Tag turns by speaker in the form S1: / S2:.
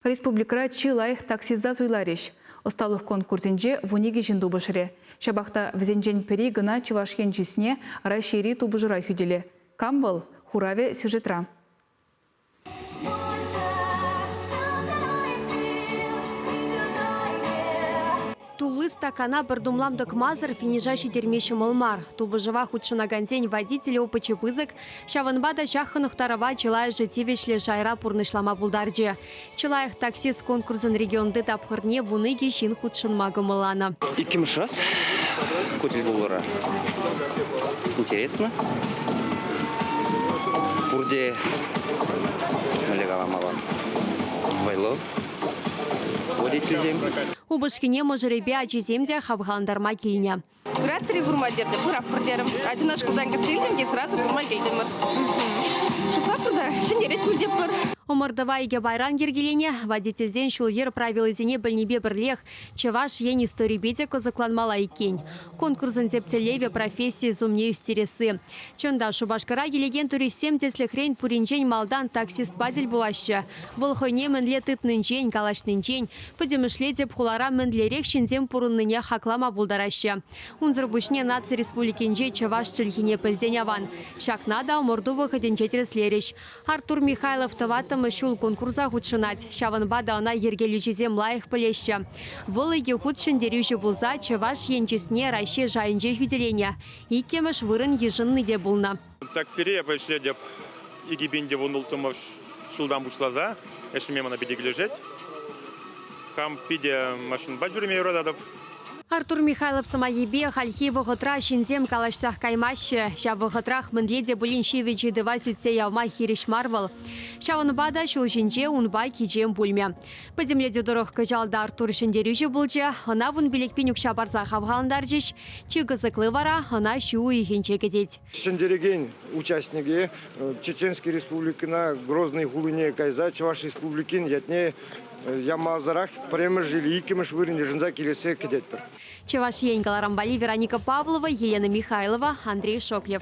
S1: Республикра чилайх таксизда зуйлариш. Осталық конкурсенже вуниги жинду башыре. Шабақта візенжен пери гына чывашкен жисне райшери тубыжырай хүделе. Камвал, хураве сюжетра.
S2: Тулы стакана бардумламдык мазыр финижаши термеші мылмар. Тубыжыва худшынаган день водителя упачепызык, шаванбада шахынықтарава чылай житивешле жайра пурнышлама булдарджи. Чылайх таксист конкурсын регионды тапхырне вуныги шин худшынмагы мылана.
S3: Икимш раз кутил буллара. Интересно. Бурде налегаламала. Вайло. Водитель земли.
S2: Убышкине можеребе ачиземде хавхандарма килне.
S4: Гратри бурма дерде, бурап продерем. Одинашкудан гацильдем, сразу бурма гейдемер. Шутла куда? Шинерет мульдепер.
S2: Омардавайге байран гергелене, водительзен шулгер правилызене білнебе бірлех, чеваш ен историбеде козакланмала икень. Конкурсын тептелеве профессии зумне үстересі. Чында шубашкара келеген туристем теслехрен пуринчен малдан таксист падель булашы. Бұл хойне мінле тытнынчен, калашнынчен, подемышле деп хулара мінлерек шинзем пурынныне хаклама булдарашы. Унзырбушне наци республикенже чеваш чылхине пілзен аван. Шакнада омордувы ходенчетерслереш. Артур Михайлов таватым шул конкурса худшынать. Шаванбада она ергелючезем лайых пылеща. Вылыги худшын дерюші булза чеваш енчесне райше жайынже хүделене. Иккемыш вырын ежынны де булна.
S5: Таксирея пойшли деп игибинде вунултымыш шулдан бушлаза. Эшіме мана биде глежет. Хам пиде машин баджуриме юрададов.
S2: Артур Михайлов самаебе хальхи вғытра шинзем калашсах каймашы. Ша вғытрах мынледе бұлін шевечі дыва сүтсе явма хириш марвал. Шаванбада шул жинже унба кижем бульме. Падемледе дұрық күжалды Артур шындерюжі бұлчы, она вун білекпен үкша барса хавғалындар жиш, чигызықлы вара, она шу үйгенче кедет.
S6: Шындереген участниги Чеченской республикина Грозный хулыне кайза, Чуваш республикин ятне Ямазарах прямо жили икимыш вырыне жынза келесе кедетпір.
S2: Чеваш Янгаларамбали, Вероника Павлова, Елена Михайлова, Андрей Шоклев.